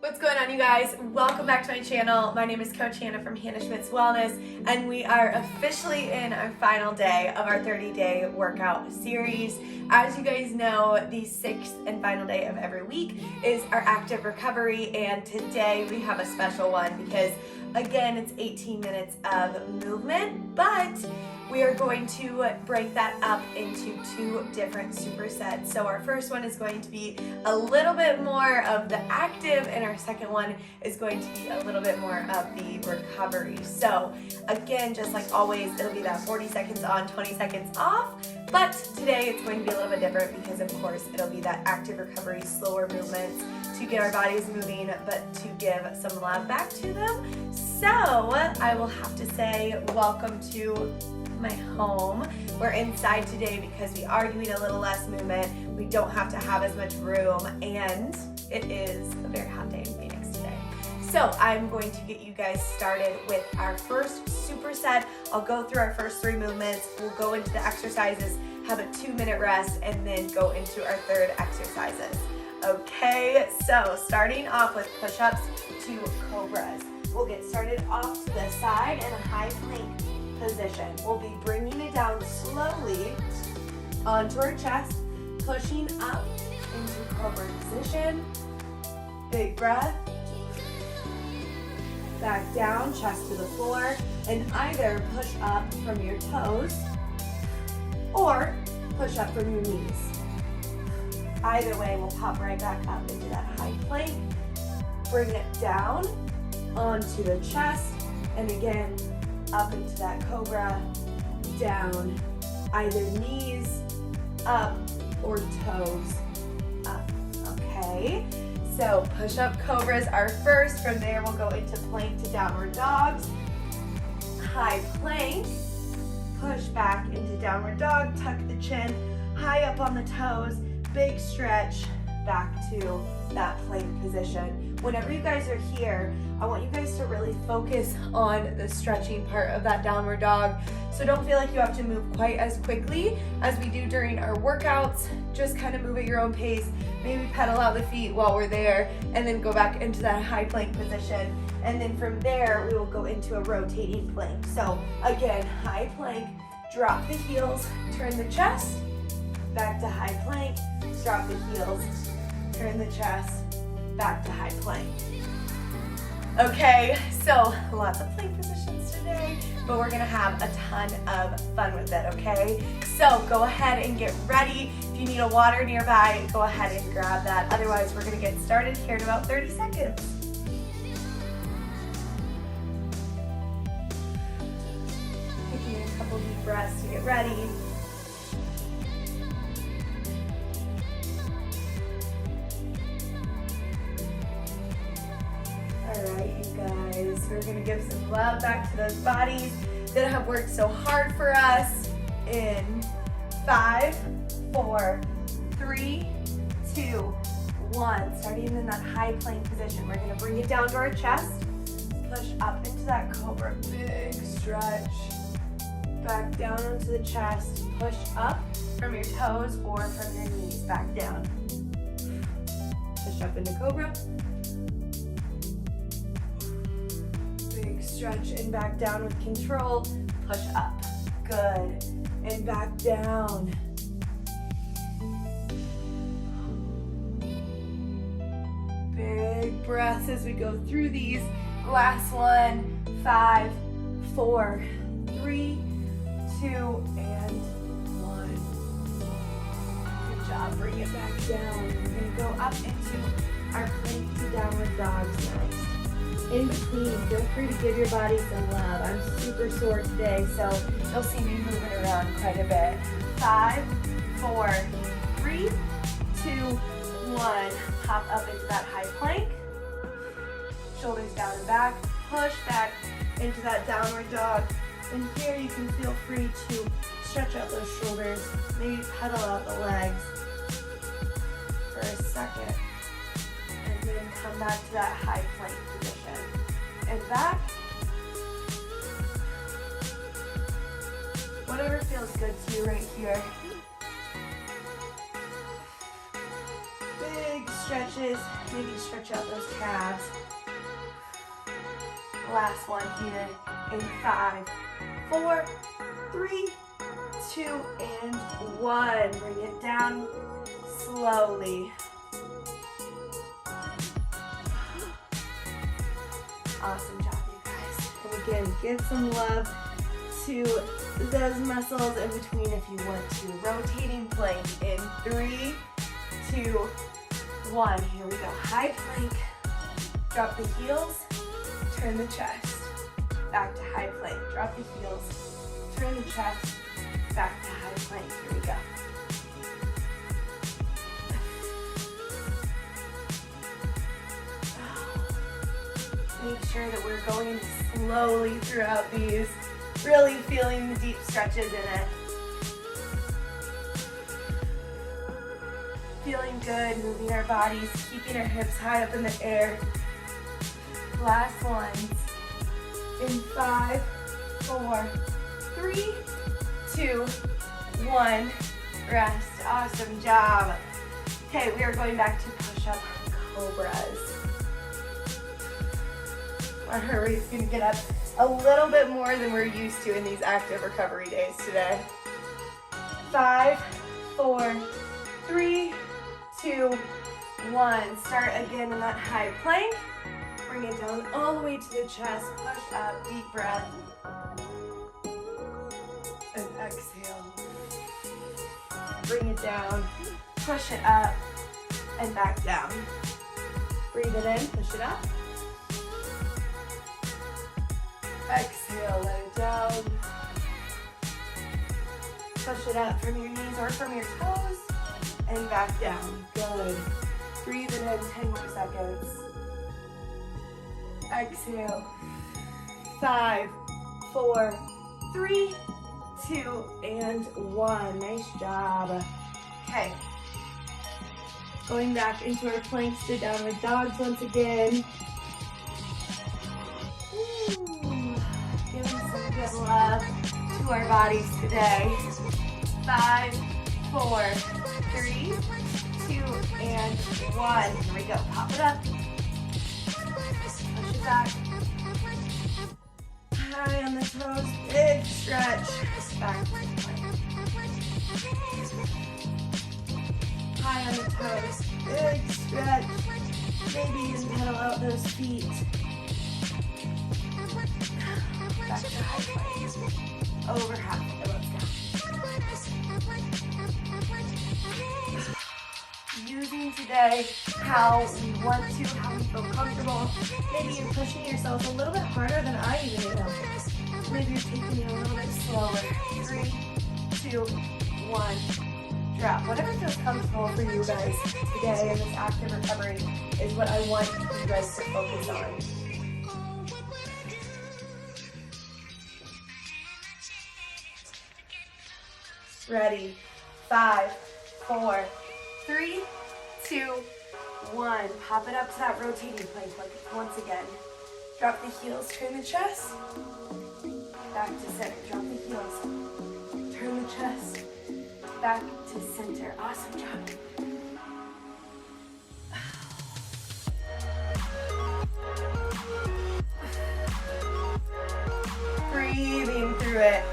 What's going on, you guys? Welcome back to my channel. My name is Coach Hannah from Hannah Schmidt's Wellness, and we are officially in our final day of our 30-day workout series. As you guys know, the sixth and final day of every week is our active recovery, and today we have a special one because, again, it's 18 minutes of movement, but we are going to break that up into two different supersets. So our first one is going to be a little bit more of the active, and our second one is going to be a little bit more of the recovery. So again, just like always, it'll be that 40 seconds on, 20 seconds off. But today it's going to be a little bit different because, of course, it'll be that active recovery, slower movements to get our bodies moving, but to give some love back to them. So I will have to say welcome to my home. We're inside today because we are doing a little less movement. We don't have to have as much room, and it is a very hot day in Phoenix today. So I'm going to get you guys started with our first superset. I'll go through our first three movements. We'll go into the exercises, have a 2-minute rest, and then go into our third exercises. Okay, so starting off with push-ups to cobras. We'll get started off to the side in a high plank position. We'll be bringing it down slowly onto our chest, pushing up into cobra position. Big breath. Back down, chest to the floor, and either push up from your toes or push up from your knees. Either way, we'll pop right back up into that high plank. Bring it down onto the chest, and again, up into that cobra, down, either knees up or toes up, okay? So push-up cobras are first. From there, we'll go into plank to downward dogs. High plank, push back into downward dog, tuck the chin, high up on the toes, big stretch, back to that plank position. Whenever you guys are here, I want you guys to really focus on the stretching part of that downward dog. So don't feel like you have to move quite as quickly as we do during our workouts. Just kind of move at your own pace. Maybe pedal out the feet while we're there, and then go back into that high plank position. And then from there, we will go into a rotating plank. So again, high plank, drop the heels, turn the chest, back to high plank, drop the heels, turn the chest, back to high plank. Okay, so lots of plank positions today, but we're gonna have a ton of fun with it, okay? So go ahead and get ready. If you need a water nearby, go ahead and grab that. Otherwise, we're gonna get started here in about 30 seconds. Taking a couple deep breaths to get ready. Alright, you guys, we're going to give some love back to those bodies that have worked so hard for us in 5, 4, 3, 2, 1. Starting in that high plank position, we're going to bring it down to our chest, push up into that cobra, big stretch, back down onto the chest, push up from your toes or from your knees, back down. Push up into cobra. Stretch and back down with control. Push up. Good. And back down. Big breaths as we go through these. Last one. 5, 4, 3, 2, and 1. Good job. Bring it back down. We're going to go up into our plank to downward dogs next. In between, feel free to give your body some love. I'm super sore today, so you'll see me moving around quite a bit. 5, 4, 3, 2, 1. Pop up into that high plank. Shoulders down and back. Push back into that downward dog. And here you can feel free to stretch out those shoulders. Maybe pedal out the legs for a second. And then come back to that high plank position. And back. Whatever feels good to you right here. Big stretch. stretches. Maybe stretch out those calves. Last one here in 5, 4, 3, 2, and 1. Bring it down slowly. Awesome job, you guys. And again, give some love to those muscles in between if you want to. Rotating plank in 3, 2, 1. Here we go. High plank. Drop the heels. Turn the chest. Back to high plank. Drop the heels. Turn the chest. Back to high plank. Here we go. Make sure that we're going slowly throughout these, really feeling the deep stretches in it. Feeling good, moving our bodies, keeping our hips high up in the air. Last ones. In 5, 4, 3, 2, 1. Rest. Awesome job. Okay, we are going back to push-up cobras. Our heart rate's gonna get up a little bit more than we're used to in these active recovery days today. 5, 4, 3, 2, 1. Start again in that high plank. Bring it down all the way to the chest. Push up, deep breath. And exhale. Bring it down. Push it up and back down. Breathe it in, push it up. Exhale, let it down. Push it up from your knees or from your toes and back down. Good. Breathe it in, 10 more seconds. Exhale. 5, 4, 3, 2, and 1. Nice job. Okay. Going back into our planks to downward dogs once again. Good love to our bodies today. 5, 4, 3, 2, and 1. Here we go. Pop it up. Push it back. High on the toes. Big stretch. Back to the plank. High on the toes. Big stretch. Maybe even pedal out those feet. Back to high plank. Over halfway. Let's go. Using today how we want to, how we feel comfortable. Maybe you're pushing yourself a little bit harder than I even am. Maybe you're taking it a little bit slower. 3, 2, 1. Drop. Whatever feels comfortable for you guys today in this active recovery is what I want you guys to focus on. Ready. 5, 4, 3, 2, 1. Pop it up to that rotating plank once again. Drop the heels, turn the chest. Back to center. Drop the heels. Turn the chest. Back to center. Awesome job. Breathing through it.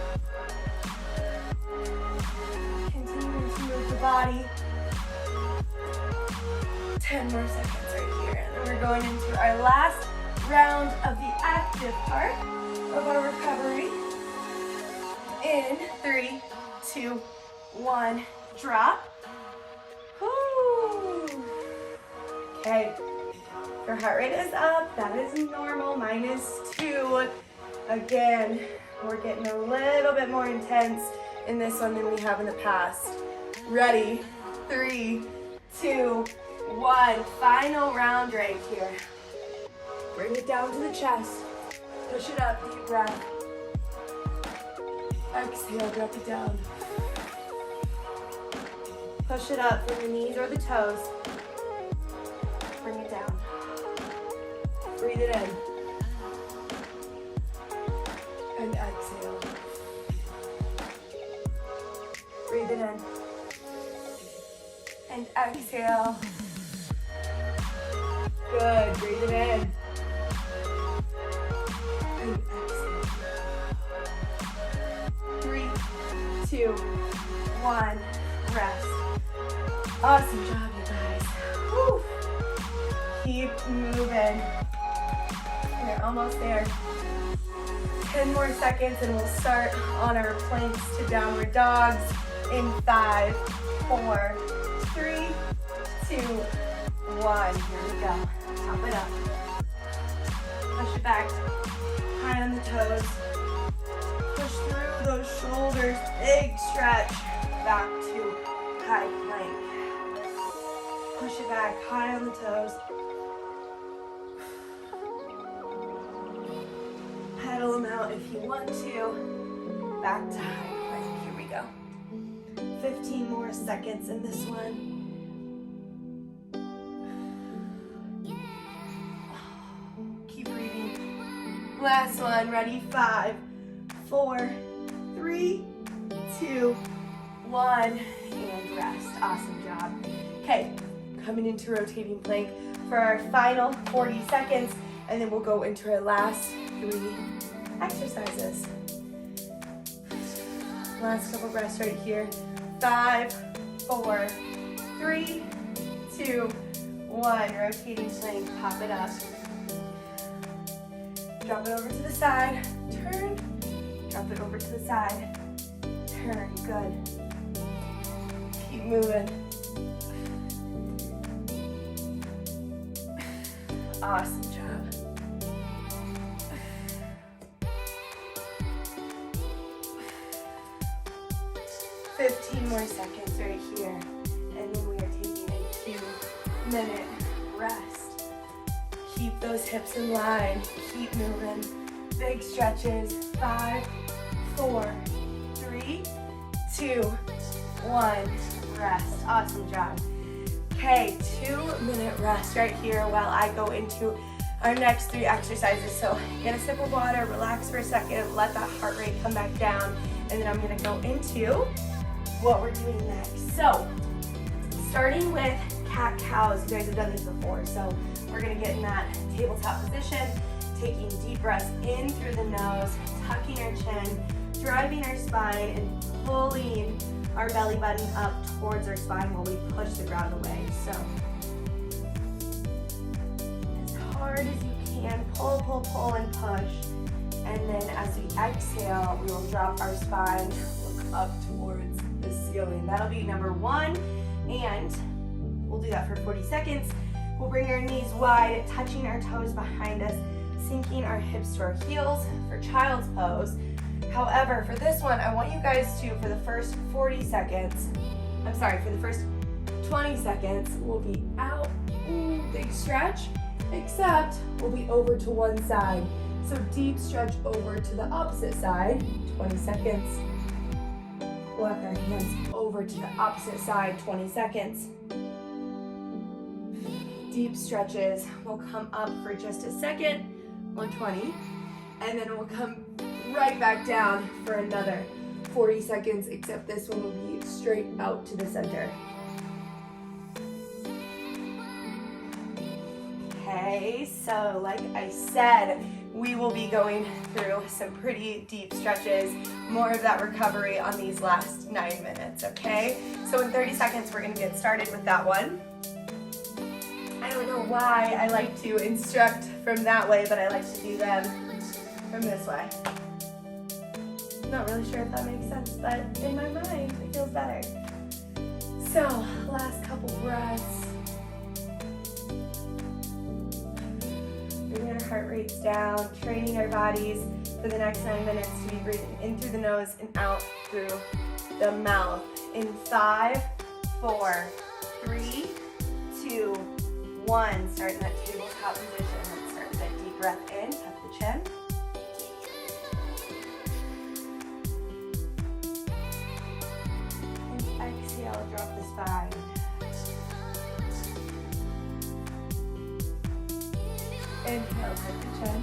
Body. 10 more seconds right here. And then we're going into our last round of the active part of our recovery. In 3, 2, 1. Drop. Woo. Okay. Your heart rate is up. That is normal. Mine is 2. Again, we're getting a little bit more intense in this one than we have in the past. Ready? 3, 2, 1. Final round right here. Bring it down to the chest. Push it up, deep breath. Exhale, drop it down. Push it up from the knees or the toes. Bring it down. Breathe it in. And exhale. Breathe it in. And exhale. Good, breathe it in. And exhale. 3, 2, 1, rest. Awesome job, you guys. Woo. Keep moving. We're almost there. 10 more seconds and we'll start on our planks to downward dogs in 5, 4, 3, 2, 1. Here we go. Top it up. Push it back. High on the toes. Push through those shoulders. Big stretch. Back to high plank. Push it back. High on the toes. Pedal them out if you want to. Back to high plank. Here we go. 15 more seconds in this one. Keep breathing. Last one. Ready? 5, 4, 3, 2, 1. And rest. Awesome job. Okay, coming into rotating plank for our final 40 seconds, and then we'll go into our last 3 exercises. Last couple breaths right here. 5, 4, 3, 2, 1. Rotating plank, pop it up. Drop it over to the side, turn. Drop it over to the side, turn. Good. Keep moving. Awesome job. 15 more seconds right here, and then we are taking a 2-minute rest. Keep those hips in line, keep moving. Big stretches. 5, 4, 3, 2, 1. Rest. Awesome job. Okay, 2-minute rest right here while I go into our next 3 exercises. So get a sip of water, relax for a second, let that heart rate come back down, and then I'm gonna go into what we're doing next. So, starting with cat-cows. You guys have done this before, so we're gonna get in that tabletop position, taking deep breaths in through the nose, tucking our chin, driving our spine, and pulling our belly button up towards our spine while we push the ground away. So, as hard as you can, pull, pull, pull, and push. And then as we exhale, we will drop our spine, look up towards the ceiling. That'll be number 1, and we'll do that for 40 seconds. We'll bring our knees wide, touching our toes behind us, sinking our hips to our heels for child's pose. However, for this one, I want you guys to, for the first 40 seconds, for the first 20 seconds, we'll be out, big stretch, except we'll be over to one side. So deep stretch over to the opposite side, 20 seconds. Walk our hands over to the opposite side, 20 seconds. Deep stretches. We'll come up for just a second, 120, and then we'll come right back down for another 40 seconds, except this one will be straight out to the center. Okay, so like I said, we will be going through some pretty deep stretches, more of that recovery on these last 9 minutes, okay? So in 30 seconds, we're gonna get started with that one. I don't know why I like to instruct from that way, but I like to do them from this way. Not really sure if that makes sense, but in my mind, it feels better. So, last couple breaths. Bringing our heart rates down, training our bodies for the next 9 minutes to be breathing in through the nose and out through the mouth. In 5, 4, 3, 2, 1. Start in that tabletop position. Let's start with that deep breath in, tuck the chin. And exhale, drop the spine. Inhale, tuck the chin.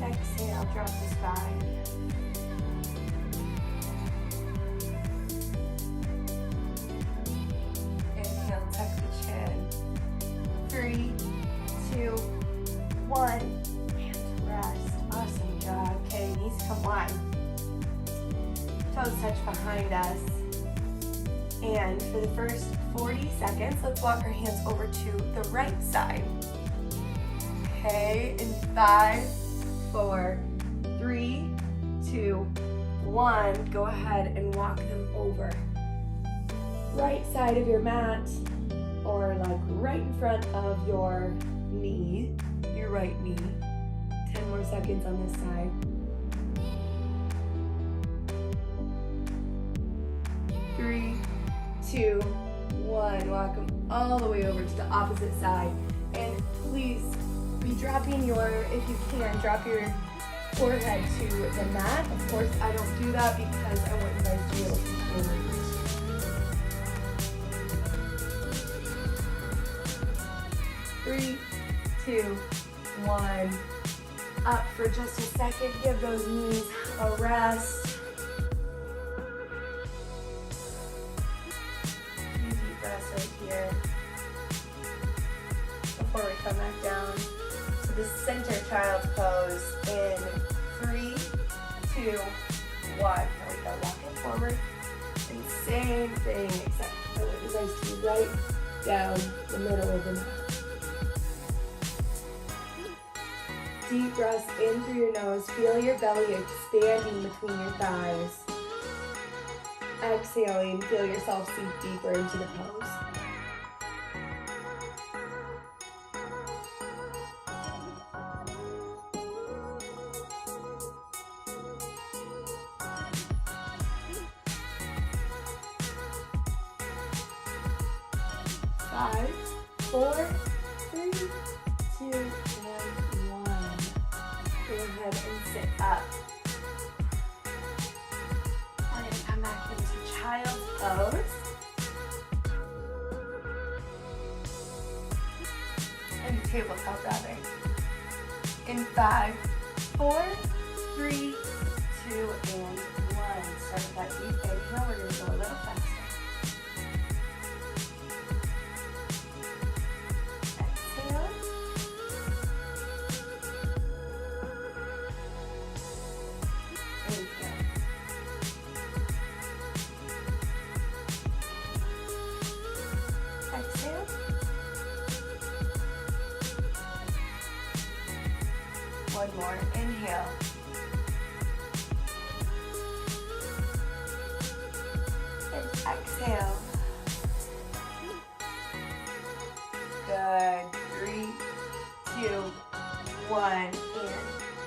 Exhale, drop the spine. stretch behind us. And for the first 40 seconds, let's walk our hands over to the right side. Okay, in 5, 4, 3, 2, 1, go ahead and walk them over. Right side of your mat, or like right in front of your knee, your right knee. 10 more seconds on this side. 3, 2, 1, walk them all the way over to the opposite side. And please be dropping your, if you can, drop your forehead to the mat. Of course, I don't do that because I want you guys to be able to hear me. 3, 2, 1. Up for just a second. Give those knees a rest. Few deep breaths right here before we come back down to the center child's pose in 3, 2, 1. Here we go. Walk it forward. And same thing, except I want you guys to be right down the middle of the mat. Deep breaths in through your nose. Feel your belly expanding between your thighs. Exhaling, feel yourself sink deeper into the pose. Five, 4, 3, 2, and 1. Go ahead and sit up. We're going to come back into child's pose. And tabletop rather. In 5, 4, 3, 2, and 1. Start with that deep inhale. We're going to go a little faster. One more. Inhale. And exhale. Good. 3, 2, 1, and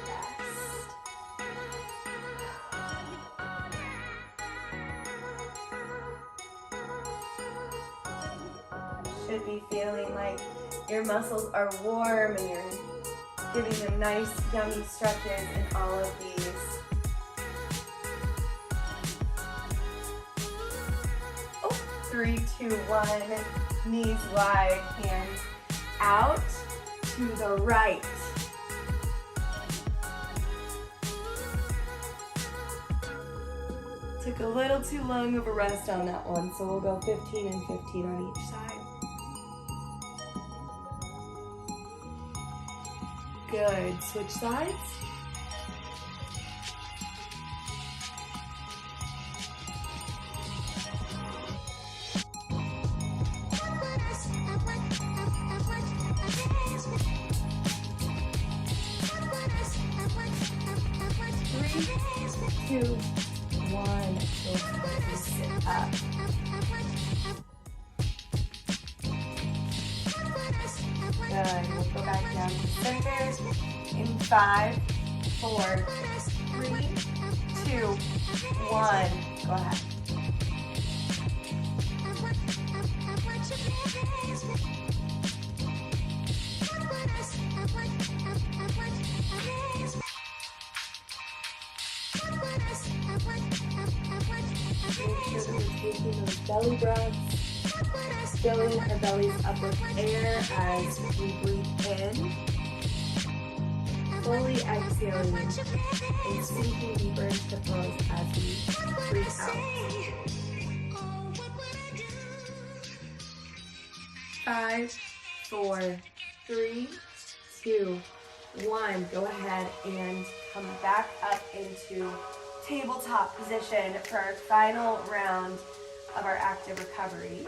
rest. Should be feeling like your muscles are warm and you're giving them nice, yummy stretches in all of these. Oh, 3, 2, 1. Knees wide, hands out to the right. Took a little too long of a rest on that one, so we'll go 15 and 15 on each side. Good. Switch sides. Three, 2, 1. Sit up. Good. We'll go back down to center in 5, 4, 3, 2, 1. Go ahead. Make sure that we're taking those belly breaths. Filling our bellies up with air as we breathe in, fully exhaling and sinking deeper into the pose as we breathe out. 5, 4, 3, 2, 1. Go ahead and come back up into tabletop position for our final round of our active recovery.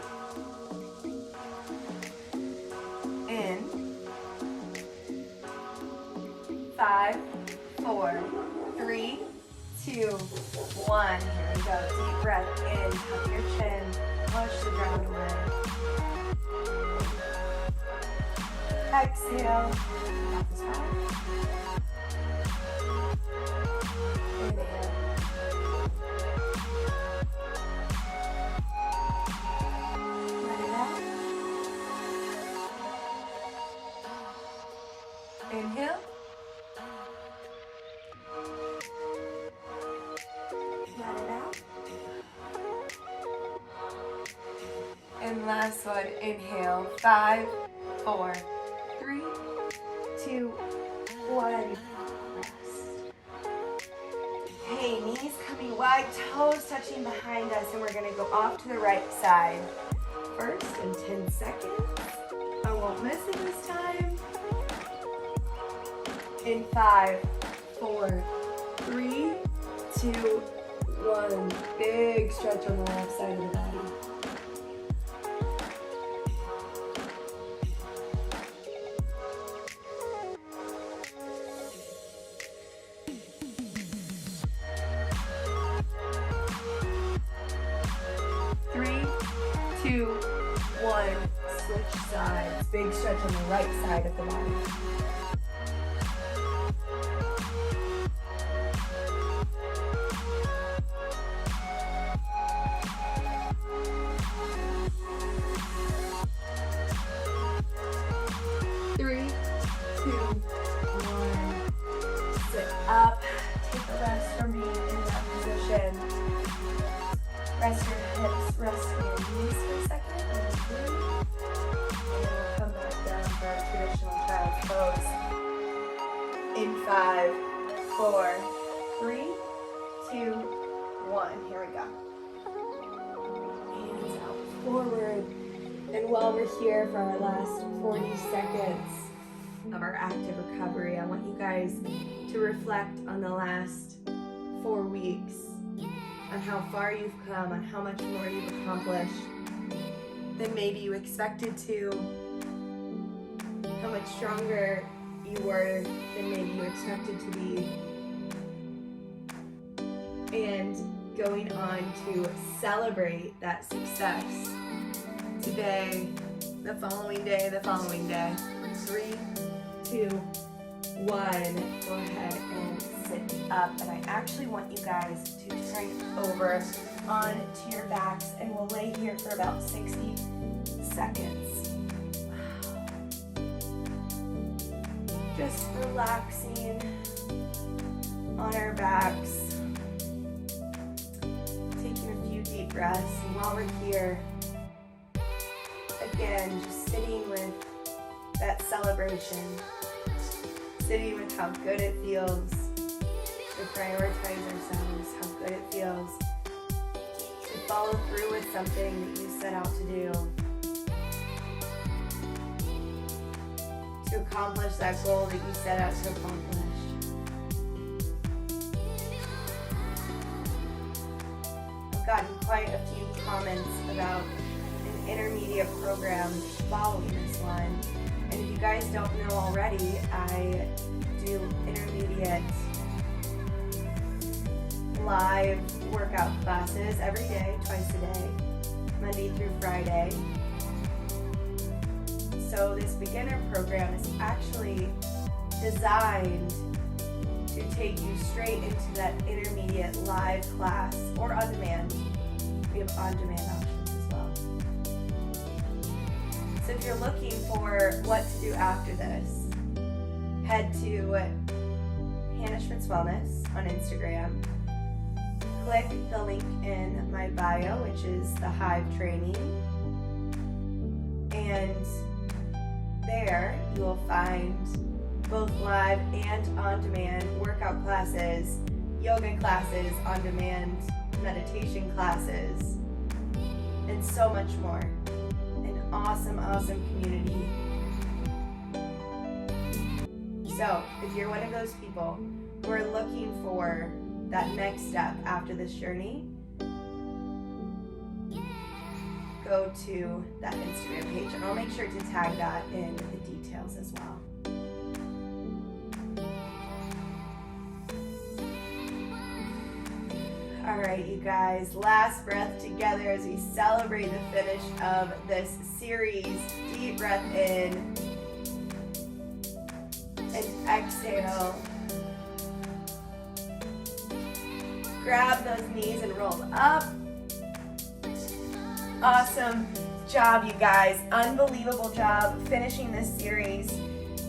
In 5, 4, 3, 2, 1. Here we go. Deep breath in. Tuck your chin. Push the ground away. Exhale. Drop this back. Inhale. Let it out. Inhale. Let it out. And last one, inhale. 5, 4, 3, 2, 1. Rest. Okay, knees coming wide, toes touching behind us, and we're gonna go off to the right side. First in 10 seconds. I won't miss it this time. In 5, 4, 3, 2, 1. Big stretch on the left side of the body. Switch sides. Big stretch on the right side of the body. Three, 2, 1. Sit up. Take a rest from being in that position. Rest your hips, rest your knees for a second. Traditional child's pose. In 5, 4, 3, 2, 1. Here we go. Hands out forward. And while we're here for our last 40 seconds of our active recovery, I want you guys to reflect on the last 4 weeks, on how far you've come, on how much more you've accomplished than maybe you expected to, how much stronger you were than maybe you expected to be, and going on to celebrate that success today, the following day, the following day. 3, 2, 1. Go ahead and sit up, and I actually want you guys to turn over onto your backs, and we'll lay here for about 60 seconds. Just relaxing on our backs, taking a few deep breaths, and while we're here, again, just sitting with that celebration, sitting with how good it feels to prioritize ourselves, how good it feels to follow through with something that you set out to do, to accomplish that goal that you set out to accomplish. I've gotten quite a few comments about an intermediate program following this one. And if you guys don't know already, I do intermediate live workout classes every day, twice a day, Monday through Friday. So this beginner program is actually designed to take you straight into that intermediate live class or on demand. We have on-demand options as well. So if you're looking for what to do after this, head to Hannah Schmitz Wellness on Instagram. Click the link in my bio, which is the Hive training. And there you will find both live and on-demand workout classes, yoga classes, on-demand meditation classes, and so much more. An awesome, awesome community. So if you're one of those people who are looking for that next step after this journey, go to that Instagram page, and I'll make sure to tag that in the details as well. All right, you guys, last breath together as we celebrate the finish of this series. Deep breath in and exhale. Grab those knees and roll up. Awesome job, you guys. Unbelievable job finishing this series.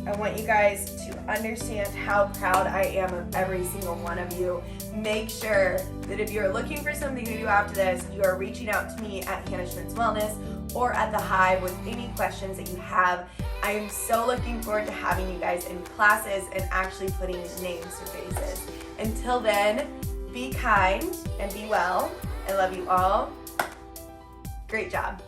I want you guys to understand how proud I am of every single one of you. Make sure that if you're looking for something to do after this, you are reaching out to me at Hannah Schmitz Wellness or at the Hive with any questions that you have. I am so looking forward to having you guys in classes and actually putting names to faces. Until then, be kind and be well. I love you all. Great job.